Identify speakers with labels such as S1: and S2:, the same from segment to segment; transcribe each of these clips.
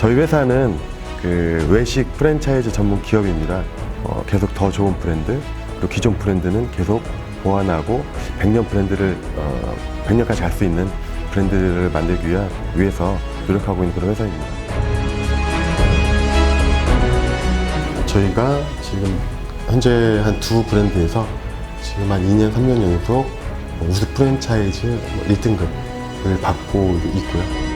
S1: 저희 회사는 그 외식 프랜차이즈 전문 기업입니다. 계속 더 좋은 브랜드, 그리고 기존 브랜드는 계속 보완하고 100년 브랜드를 100년까지 갈 수 있는 브랜드를 만들기 위해서 노력하고 있는 그런 회사입니다. 저희가 지금 현재 한 두 브랜드에서 지금 한 2년, 3년 연속 우수 프랜차이즈 1등급을 받고 있고요.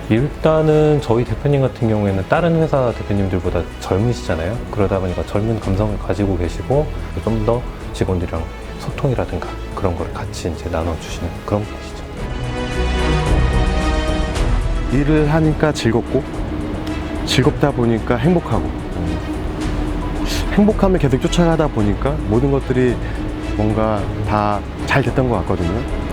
S2: 일단은 저희 대표님 같은 경우에는 다른 회사 대표님들보다 젊으시잖아요. 그러다 보니까 젊은 감성을 가지고 계시고 좀 더 직원들이랑 소통이라든가 그런 걸 같이 이제 나눠주시는 그런 분이시죠.
S1: 일을 하니까 즐겁고 즐겁다 보니까 행복하고 행복함을 계속 쫓아가다 보니까 모든 것들이 뭔가 다 잘 됐던 것 같거든요.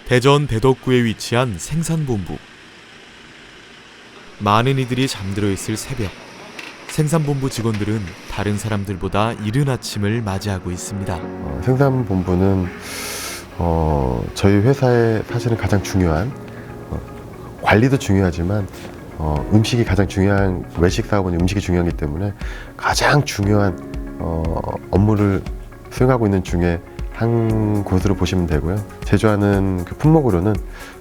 S3: 대전 대덕구에 위치한 생산본부. 많은 이들이 잠들어 있을 새벽, 생산본부 직원들은 다른 사람들보다 이른 아침을 맞이하고 있습니다.
S1: 생산본부는 저희 회사의 사실은 가장 중요한 관리도 중요하지만 음식이 가장 중요한, 외식 사업은 음식이 중요하기 때문에 가장 중요한 업무를 수행하고 있는 중에 한 곳으로 보시면 되고요. 제조하는 그 품목으로는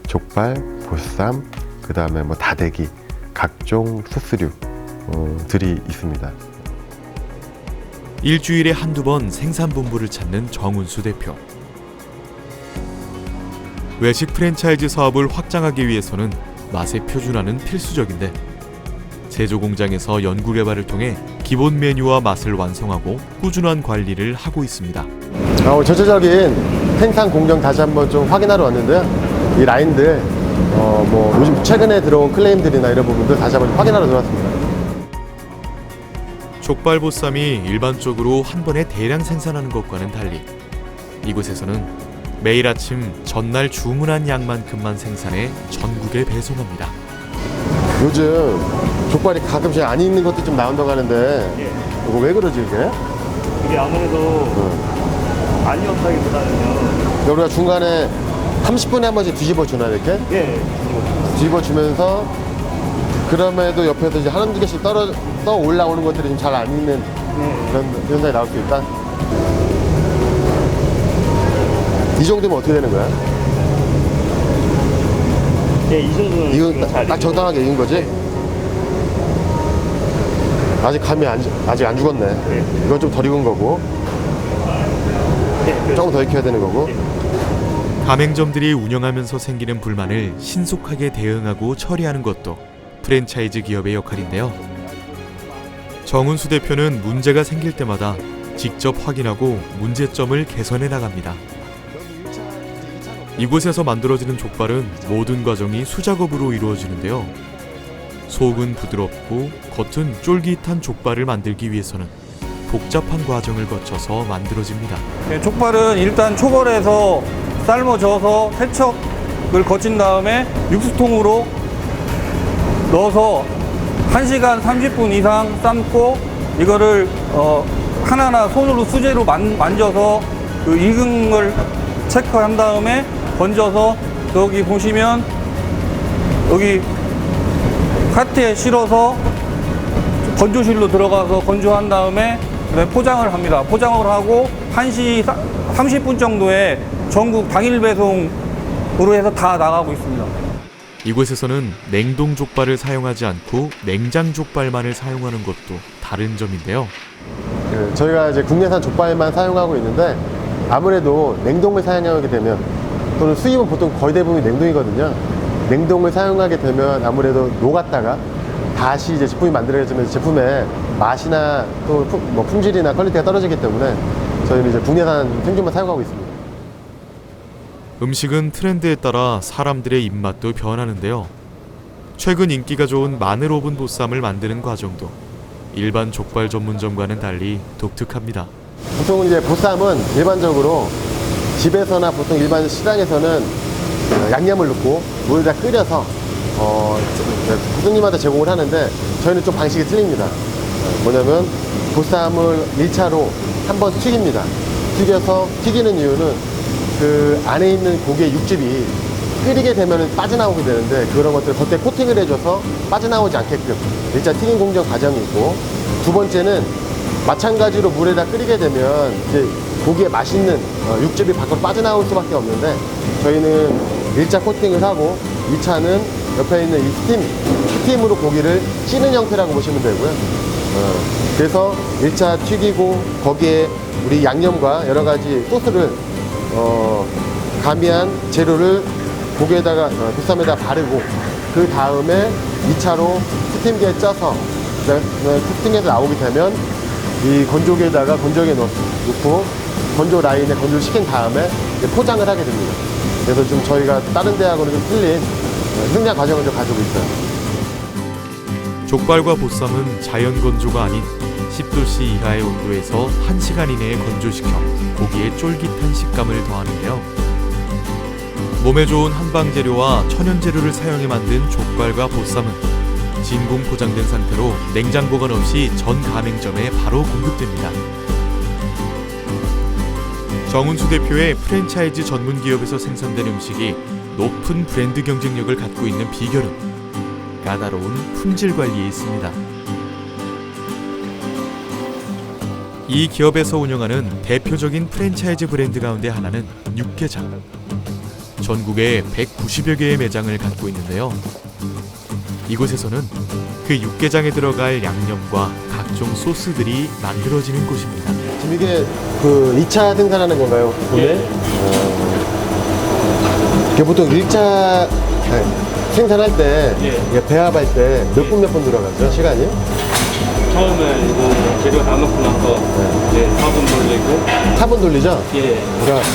S1: 족발, 보쌈, 그 다음에 뭐 다대기, 각종 소스류들이 있습니다.
S3: 일주일에 한두 번 생산본부를 찾는 정운수 대표. 외식 프랜차이즈 사업을 확장하기 위해서는 맛의 표준화는 필수적인데 제조 공장에서 연구 개발을 통해 기본 메뉴와 맛을 완성하고 꾸준한 관리를 하고 있습니다.
S1: 전체적인 생산 공정 다시 한번 좀 확인하러 왔는데요. 이 라인들 뭐 요즘 최근에 들어온 클레임들이나 이런 부분들 다시 한번 확인하러 들어왔습니다.
S3: 족발 보쌈이 일반적으로 한 번에 대량 생산하는 것과는 달리 이곳에서는 매일 아침 전날 주문한 양만큼만 생산해 전국에 배송합니다.
S1: 요즘 족발이 가끔씩 안 익는 것도 좀 나온다고 하는데 이거 왜 그러지 이게?
S4: 이게 아무래도 안 익었다기보다는요.
S1: 우리가 중간에 30분에 한 번씩 뒤집어 주나 이렇게?
S4: 예.
S1: 뒤집어 주면서 그럼에도 옆에서 이제 한두 개씩 떠 올라오는 것들이 좀 잘 안 익는 그런 현상이 나올 수 있다. 이 정도면 어떻게 되는 거야?
S4: 예, 이 정도는
S1: 이거 딱 적당하게 익은 거지? 아직 감이 아직 안 죽었네.
S4: 네.
S1: 이건 좀 덜 익은 거고
S4: 예,
S1: 조금 더 익혀야 되는 거고.
S3: 가맹점들이 운영하면서 생기는 불만을 신속하게 대응하고 처리하는 것도 프랜차이즈 기업의 역할인데요. 정운수 대표는 문제가 생길 때마다 직접 확인하고 문제점을 개선해 나갑니다. 이곳에서 만들어지는 족발은 모든 과정이 수작업으로 이루어지는데요. 속은 부드럽고 겉은 쫄깃한 족발을 만들기 위해서는 복잡한 과정을 거쳐서 만들어집니다.
S5: 네, 족발은 일단 초벌해서 삶아져서 세척을 거친 다음에 육수통으로 넣어서 1시간 30분 이상 삶고 이거를 하나하나 손으로 수제로 만져서 그 익은 걸 체크한 다음에 건져서 여기 보시면 여기 카트에 실어서 건조실로 들어가서 건조한 다음에 포장을 합니다. 포장을 하고 1시 30분 정도에 전국 당일 배송으로 해서 다 나가고 있습니다.
S3: 이곳에서는 냉동 족발을 사용하지 않고 냉장 족발만을 사용하는 것도 다른 점인데요.
S1: 저희가 이제 국내산 족발만 사용하고 있는데 아무래도 냉동을 사용하게 되면 또는 수입은 보통 거의 대부분이 냉동이거든요. 냉동을 사용하게 되면 아무래도 녹았다가 다시 이제 제품이 만들어지면서 제품의 맛이나 또 뭐 품질이나 퀄리티가 떨어지기 때문에 저희는 이제 국내산 생존만 사용하고 있습니다.
S3: 음식은 트렌드에 따라 사람들의 입맛도 변하는데요. 최근 인기가 좋은 마늘 오븐 보쌈을 만드는 과정도 일반 족발 전문점과는 달리 독특합니다.
S1: 보통 이제 보쌈은 일반적으로 집에서나 보통 일반 시장에서는 양념을 넣고 물에다 끓여서 고객님한테 제공을 하는데 저희는 좀 방식이 틀립니다. 뭐냐면 보쌈을 1차로 한번 튀깁니다. 튀겨서 튀기는 이유는 그 안에 있는 고기의 육즙이 끓이게 되면 빠져나오게 되는데 그런 것들을 겉에 코팅을 해줘서 빠져나오지 않게끔 1차 튀김 공정 과정이 있고, 두 번째는 마찬가지로 물에다 끓이게 되면 이제 고기에 맛있는 육즙이 밖으로 빠져나올 수밖에 없는데 저희는 1차 코팅을 하고 2차는 옆에 있는 이 스팀으로 고기를 찌는 형태라고 보시면 되고요. 그래서 1차 튀기고 거기에 우리 양념과 여러 가지 소스를 가미한 재료를 고기에다가 보쌈에다 바르고 그 다음에 2차로 스팀기에 쪄서 스팀기에서 나오게 되면 이 건조기에다가 건조기에 넣고 건조 라인에 건조를 시킨 다음에 이제 포장을 하게 됩니다. 그래서 좀 저희가 다른 데하고는 좀 틀린 생산 과정을 좀 가지고 있어요.
S3: 족발과 보쌈은 자연 건조가 아닌 10도씨 이하의 온도에서 1시간 이내에 건조시켜 고기에 쫄깃한 식감을 더하는데요. 몸에 좋은 한방 재료와 천연 재료를 사용해 만든 족발과 보쌈은 진공 포장된 상태로 냉장 보관 없이 전 가맹점에 바로 공급됩니다. 정운수 대표의 프랜차이즈 전문 기업에서 생산된 음식이 높은 브랜드 경쟁력을 갖고 있는 비결은 까다로운 품질 관리에 있습니다. 이 기업에서 운영하는 대표적인 프랜차이즈 브랜드 가운데 하나는 육개장. 전국에 190여 개의 매장을 갖고 있는데요. 이곳에서는 그 육개장에 들어갈 양념과 각종 소스들이 만들어지는 곳입니다.
S1: 지금 이게 그 2차 생산하는 건가요? 오늘? 이게 보통 1차 생산할 때, 이게 배합할 때 몇 분 들어가죠? 시간이?
S4: 처음에 이거 재료 다 넣고 나서 이제 4분 돌리고
S1: 4분 돌리죠?
S4: 예.
S1: 그러니까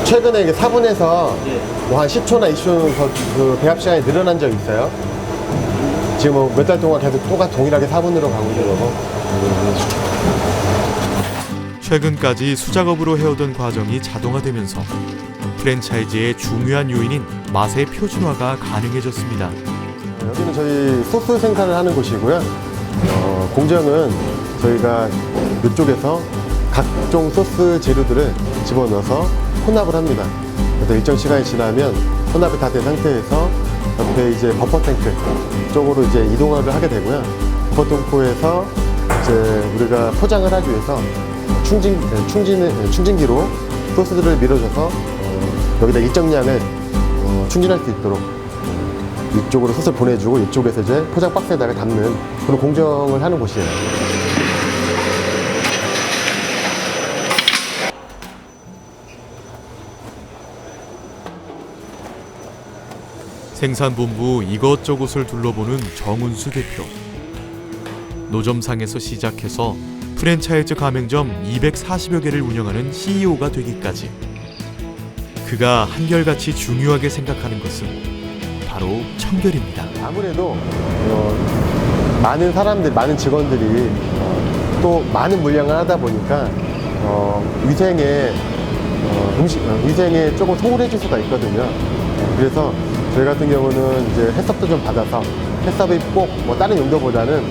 S1: 최근에 이게 4분에서
S4: 예.
S1: 뭐 한 10초나 20초 더 그 배합 시간이 늘어난 적 있어요? 지금 뭐 몇 달 동안 계속 동일하게 4분으로 가고 있는 거고.
S3: 최근까지 수작업으로 해오던 과정이 자동화되면서 프랜차이즈의 중요한 요인인 맛의 표준화가 가능해졌습니다.
S1: 여기는 저희 소스 생산을 하는 곳이고요. 공정은 저희가 이쪽에서 각종 소스 재료들을 집어넣어서 혼합을 합니다. 그래서 일정 시간이 지나면 혼합이 다 된 상태에서 옆에 이제 버퍼 탱크 쪽으로 이제 이동을 하게 되고요. 버퍼 탱크에서 이제 우리가 포장을 하기 위해서 충진기로 소스들을 밀어줘서 여기다 일정량을 충진할 수 있도록 이쪽으로 소스를 보내주고 이쪽에서 이제 포장 박스에다가 담는 그런 공정을 하는 곳이에요.
S3: 생산본부 이것저것을 둘러보는 정운수 대표. 노점상에서 시작해서 프랜차이즈 가맹점 240여 개를 운영하는 CEO가 되기까지 그가 한결같이 중요하게 생각하는 것은 바로 청결입니다.
S1: 아무래도 많은 사람들, 많은 직원들이 또 많은 물량을 하다 보니까 위생에 조금 소홀해질 수가 있거든요. 그래서 저희 같은 경우는 이제 해썹도 좀 받아서 해썹이 꼭 뭐 다른 용도보다는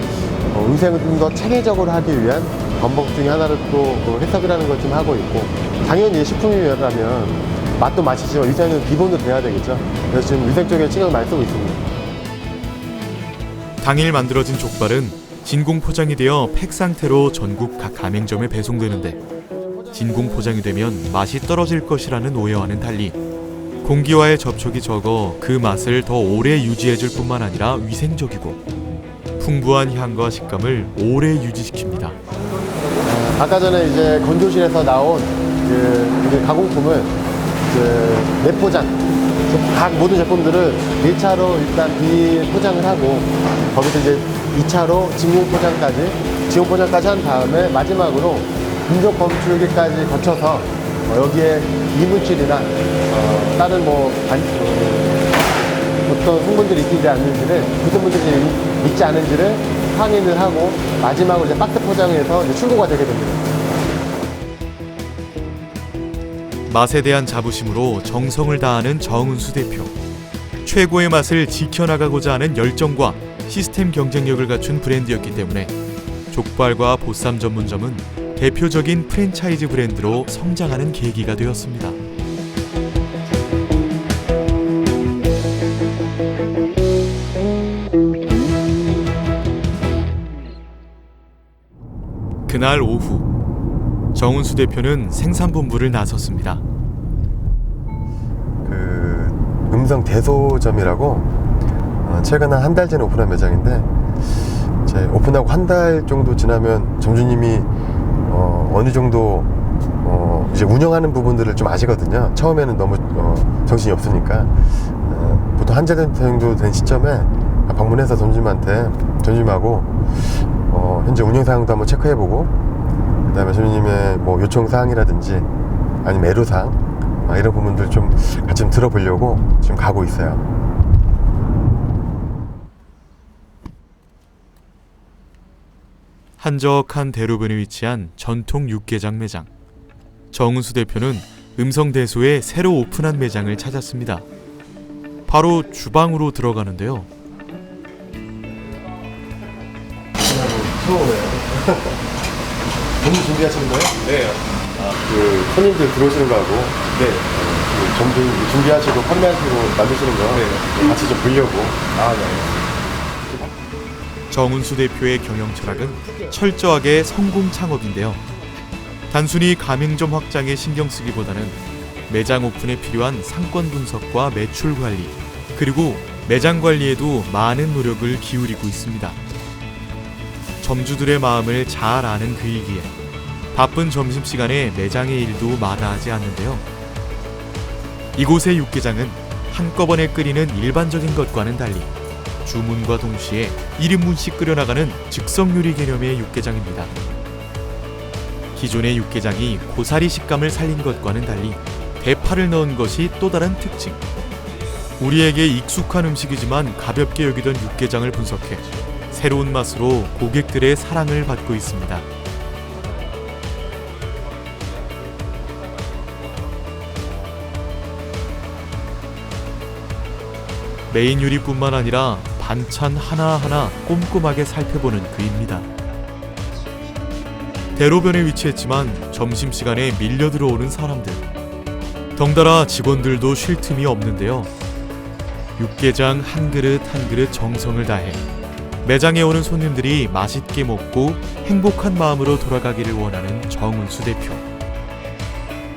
S1: 위생을 좀 더 체계적으로 하기 위한 방법 중에 하나를 또 해썹이라는 걸 좀 하고 있고, 당연히 식품이라면 맛도 맛이지만 위생은 기본으로 돼야 되겠죠. 그래서 지금 위생 쪽에 신경을 많이 쓰고 있습니다.
S3: 당일 만들어진 족발은 진공 포장이 되어 팩 상태로 전국 각 가맹점에 배송되는데, 진공 포장이 되면 맛이 떨어질 것이라는 오해와는 달리 공기와의 접촉이 적어 그 맛을 더 오래 유지해줄 뿐만 아니라 위생적이고 풍부한 향과 식감을 오래 유지시킵니다.
S1: 아까 전에 이제 건조실에서 나온 그 가공품을 이제 내포장, 각 모든 제품들을 1차로 일단 비포장을 하고 거기서 이제 2차로 진공 포장까지 한 다음에 마지막으로 금속 검출기까지 거쳐서 여기에 이물질이나 다른 어떤 성분들이 있지 않는지를, 그 성분들이 있지 않은지를 확인을 하고 마지막으로 이제 박스 포장해서 이제 출고가 되게 됩니다.
S3: 맛에 대한 자부심으로 정성을 다하는 정은수 대표. 최고의 맛을 지켜나가고자 하는 열정과 시스템 경쟁력을 갖춘 브랜드였기 때문에 족발과 보쌈 전문점은 대표적인 프랜차이즈 브랜드로 성장하는 계기가 되었습니다. 그날 오후, 정은수 대표는 생산본부를 나섰습니다.
S1: 음성 대소점이라고 최근 한 달 전에 오픈한 매장인데, 이제 오픈하고 한 달 정도 지나면 점주님이 어느 정도 이제 운영하는 부분들을 좀 아시거든요. 처음에는 너무 정신이 없으니까 보통 한 달 정도 된 시점에 방문해서 점주님하고 현재 운영 사항도 한번 체크해보고, 그다음에 점주님의 뭐 요청 사항이라든지 아니면 애로 사항 이런 부분들 좀 같이 좀 들어보려고 지금 가고 있어요.
S3: 한적한 대로변에 위치한 전통 육개장 매장. 정은수 대표는 음성대소에 새로 오픈한 매장을 찾았습니다. 바로 주방으로 들어가는데요.
S1: 본인 준비하시는 거예요? 네. 손님들 들어오시는 거하고, 점주 준비하시고 판매하시고 만드시는 거 같이 좀 보려고.
S3: 정은수 대표의 경영 철학은 철저하게 성공 창업인데요. 단순히 가맹점 확장에 신경 쓰기보다는 매장 오픈에 필요한 상권 분석과 매출 관리, 그리고 매장 관리에도 많은 노력을 기울이고 있습니다. 점주들의 마음을 잘 아는 그이기에 바쁜 점심시간에 매장의 일도 마다하지 않는데요. 이곳의 육개장은 한꺼번에 끓이는 일반적인 것과는 달리 주문과 동시에 1인분씩 끓여나가는 즉석 요리 개념의 육개장입니다. 기존의 육개장이 고사리 식감을 살린 것과는 달리 대파를 넣은 것이 또 다른 특징. 우리에게 익숙한 음식이지만 가볍게 여기던 육개장을 분석해 새로운 맛으로 고객들의 사랑을 받고 있습니다. 메인 요리뿐만 아니라 반찬 하나하나 꼼꼼하게 살펴보는 그입니다. 대로변에 위치했지만 점심시간에 밀려 들어오는 사람들. 덩달아 직원들도 쉴 틈이 없는데요. 육개장 한 그릇 한 그릇 정성을 다해 매장에 오는 손님들이 맛있게 먹고 행복한 마음으로 돌아가기를 원하는 정은수 대표.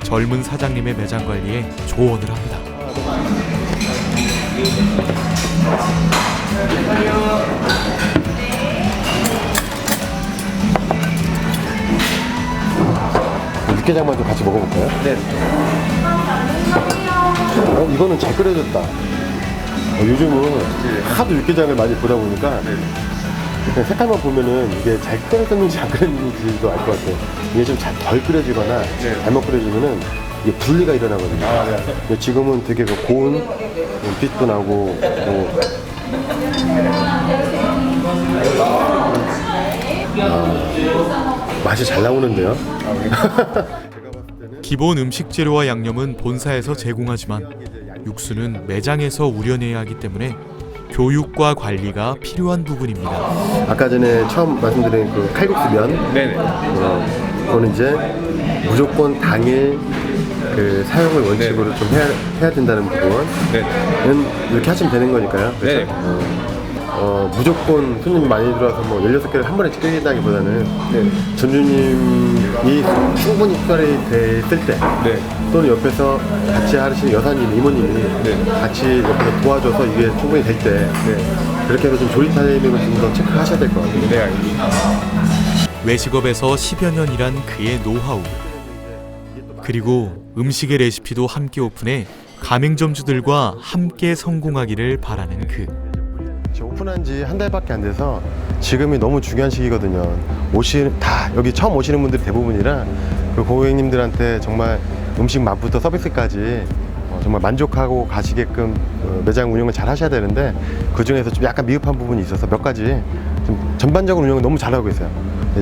S3: 젊은 사장님의 매장 관리에 조언을 합니다.
S1: 육개장만 좀 같이 먹어볼까요? 네. 이거는 잘 끓여졌다. 요즘은 하도 육개장을 많이 보다 보니까 그냥 색깔만 보면은 이게 잘 끓여졌는지 안 끓여졌는지도 알 것 같아요. 이게 좀 덜 끓여지거나 잘못 끓여지면은 이게 분리가 일어나거든요. 근데 지금은 되게 고운 빛도 나고 맛이 잘 나오는데요.
S3: 기본 음식 재료와 양념은 본사에서 제공하지만 육수는 매장에서 우려내야 하기 때문에 교육과 관리가 필요한 부분입니다.
S1: 아까 전에 처음 말씀드린 그 칼국수면, 그거는 이제 무조건 당일 그 사용을 원칙으로 좀 해야 된다는 부분은 이렇게 하시면 되는 거니까요. 그렇죠? 무조건 손님 많이 들어와서 뭐 16개를 한 번에 끓인다기보다는 점주님이 충분히 숙달이 됐을 때, 또는 옆에서 같이 하시는 여사님, 이모님이 같이 옆에서 도와줘서 이게 충분히 될 때, 그렇게 해서 좀 조리 타이밍을 좀 더 체크하셔야 될 것 같아요. 네, 알겠습니다.
S3: 외식업에서 10여 년 일한 그의 노하우, 그리고 음식의 레시피도 함께 오픈해 가맹점주들과 함께 성공하기를 바라는 그.
S1: 오픈한 지 한 달밖에 안 돼서 지금이 너무 중요한 시기거든요. 여기 처음 오시는 분들이 대부분이라 그 고객님들한테 정말 음식 맛부터 서비스까지 정말 만족하고 가시게끔 매장 운영을 잘 하셔야 되는데, 그 중에서 좀 약간 미흡한 부분이 있어서 몇 가지 좀 전반적으로 운영을 너무 잘하고 있어요.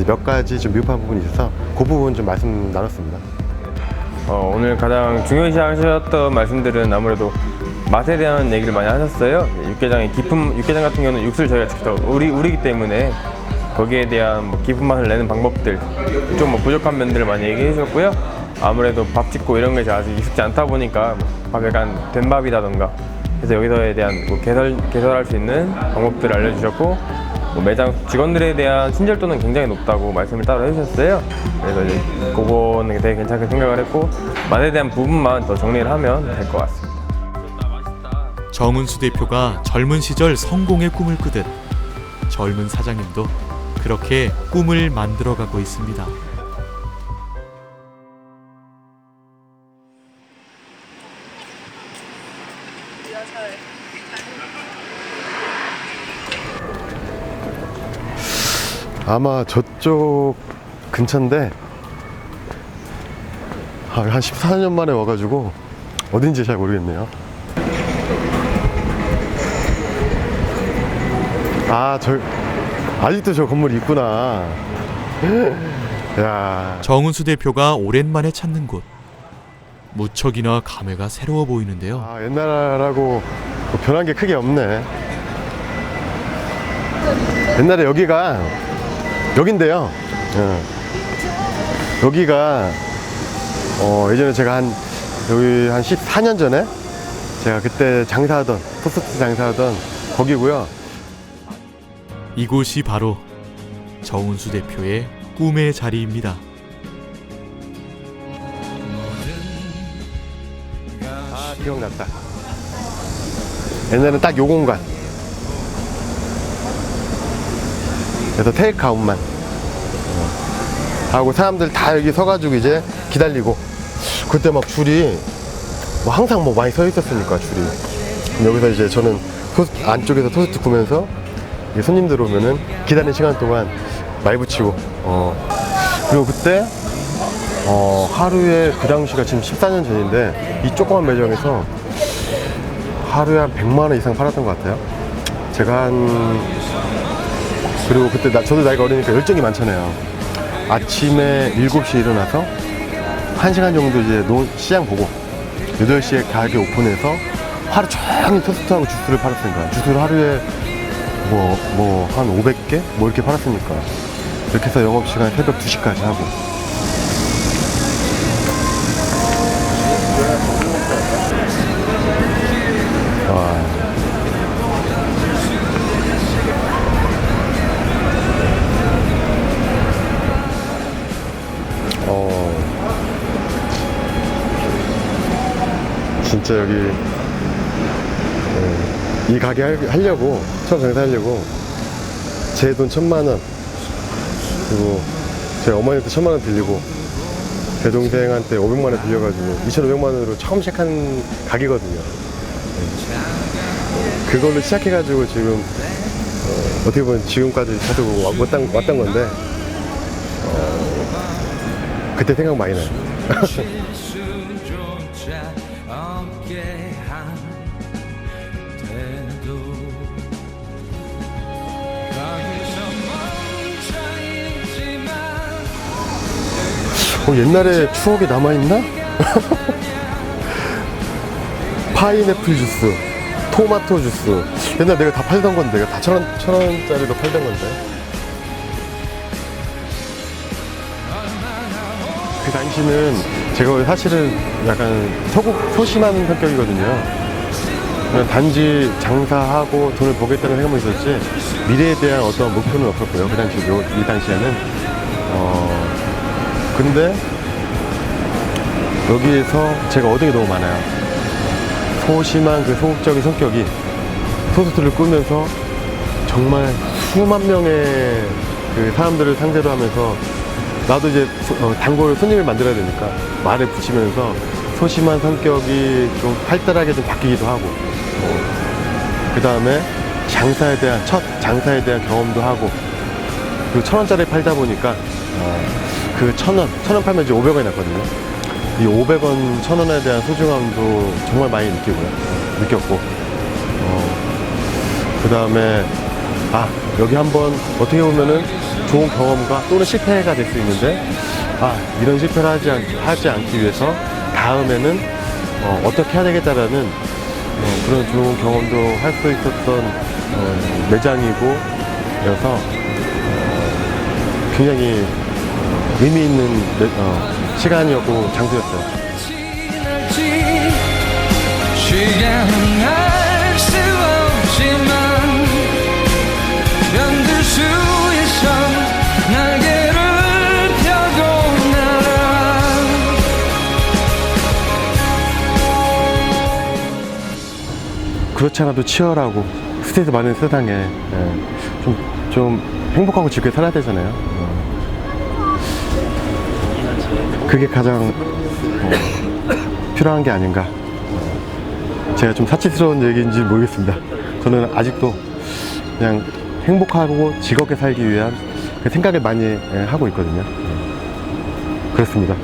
S1: 몇 가지 좀 미흡한 부분이 있어서 그 부분 좀 말씀 나눴습니다.
S6: 오늘 가장 중요시 하셨던 말씀들은 아무래도 맛에 대한 얘기를 많이 하셨어요. 육개장 같은 경우는 육수를 저희가 직접 우리기 때문에 거기에 대한 뭐 깊은 맛을 내는 방법들, 좀 뭐 부족한 면들을 많이 얘기해 주셨고요. 아무래도 밥 짓고 이런 게 아직 익숙지 않다 보니까 밥 약간 된밥이라던가 그래서 여기서에 대한 뭐 개설할 수 있는 방법들을 알려주셨고, 뭐 매장 직원들에 대한 친절도는 굉장히 높다고 말씀을 따로 해주셨어요. 그래서 이제 그거는 되게 괜찮게 생각을 했고, 맛에 대한 부분만 더 정리를 하면 될 것 같습니다.
S3: 정은수 대표가 젊은 시절 성공의 꿈을 꾸듯 젊은 사장님도 그렇게 꿈을 만들어가고 있습니다.
S1: 아마 저쪽 근처인데 한 14년 만에 와가지고 어딘지 잘 모르겠네요. 아직도 저 건물이 있구나. 야.
S3: 정은수 대표가 오랜만에 찾는 곳. 무척이나 감회가 새로워 보이는데요.
S1: 옛날하고 뭐 변한 게 크게 없네. 옛날에 여긴데요. 여기가 예전에 제가 여기 한 14년 전에 제가 그때 토스트 장사하던 거기고요.
S3: 이곳이 바로 정은수 대표의 꿈의 자리입니다.
S1: 기억났다. 옛날에는 딱 요 공간. 그래서 테이크아웃만 하고 사람들 다 여기 서가지고 이제 기다리고, 그때 막 줄이 뭐 항상 뭐 많이 서 있었으니까 줄이. 여기서 이제 저는 안쪽에서 토스트 구면서 손님들 오면은 기다리는 시간 동안 말 붙이고, 그리고 그때 하루에, 그 당시가 지금 14년 전인데 이 조그만 매장에서 하루에 한 100만 원 이상 팔았던 것 같아요. 제가 그리고 그때 저도 나이가 어리니까 열정이 많잖아요. 아침에 7시에 일어나서 1시간 정도 이제 시장 보고 8시에 가게 오픈해서 하루 종일 토스트하고 주스를 팔았으니까, 주스를 하루에 뭐 한 500개? 뭐 이렇게 팔았으니까, 이렇게 해서 영업시간 새벽 2시까지 하고. 진짜 여기 이 가게 하려고, 처음 장사하려고 제 돈 1,000만 원, 그리고 제 어머니한테 1,000만 원 빌리고 제 동생한테 500만 원 빌려가지고 2,500만 원으로 처음 시작한 가게거든요. 그걸로 시작해가지고 지금 어떻게 보면 지금까지 계속 왔던 건데, 그때 생각 많이 나요. 옛날에 추억이 남아있나? 파인애플 주스, 토마토 주스. 옛날 내가 다 팔던 건데, 내가 다 1,000원짜리로 팔던 건데. 그 당시는 제가 사실은 약간 소심한 성격이거든요. 그냥 단지 장사하고 돈을 벌겠다는 생각만 있었지 미래에 대한 어떤 목표는 없었고요. 그 당시, 이 당시에는. 근데 여기에서 제가 얻은 게 너무 많아요. 소심한 그 소극적인 성격이 토스트를 꾸면서 정말 수만 명의 그 사람들을 상대로 하면서, 나도 이제 단골 손님을 만들어야 되니까 말을 붙이면서 소심한 성격이 좀 활달하게 좀 바뀌기도 하고, 그 다음에 첫 장사에 대한 경험도 하고, 그리고 1,000원짜리 팔다 보니까 그 1,000원 팔면 이제 500원이 났거든요. 이 500원, 1,000원에 대한 소중함도 정말 많이 느꼈고, 그 다음에 여기 한번 어떻게 보면은 좋은 경험과 또는 실패가 될 수 있는데, 이런 실패를 하지 않기 위해서 다음에는 어떻게 해야 되겠다라는 그런 좋은 경험도 할 수 있었던 매장이고 그래서 굉장히 의미 있는 시간이었고 장소였어요.
S7: 시간은 알 수 없지만 견딜 수 있어 날개를 펴고 날아
S1: 그렇지 않아도 치열하고 스트레스 많은 세상에 좀 행복하고 즐겁게 살아야 되잖아요. 그게 가장 필요한 게 아닌가. 제가 좀 사치스러운 얘기인지 모르겠습니다. 저는 아직도 그냥 행복하고 즐겁게 살기 위한 그 생각을 많이 하고 있거든요. 그렇습니다.